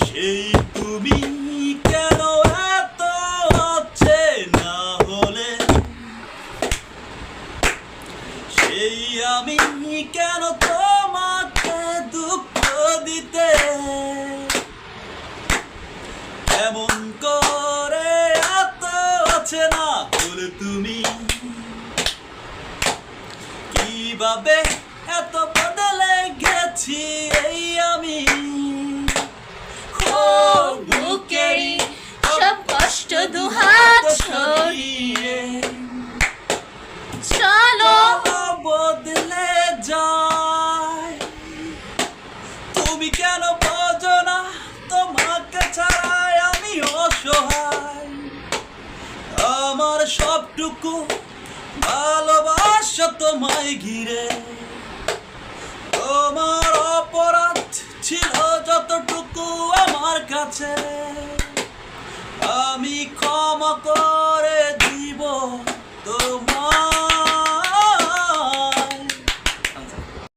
সেই তুমি কেন এত হচ্ছে না হলে, সেই আমি কেন তোমাকে দুঃখ দিতে এমন করে এত আছে না হলে, তুমি কিভাবে এত বদলে গেছি এই আমি। বুকেরই সব কষ্ট দুহাত ছড়িয়ে চলো বদলে যায়। তুমি কেন বোঝো না তোমাকে ছাড়াই আমি অসহায়। আমার সবটুকু ভালোবাসা তোমায় ঘিরে, তোমার অপরাধ ছিল যতটুকু আমার কাছে, আমি ক্ষমা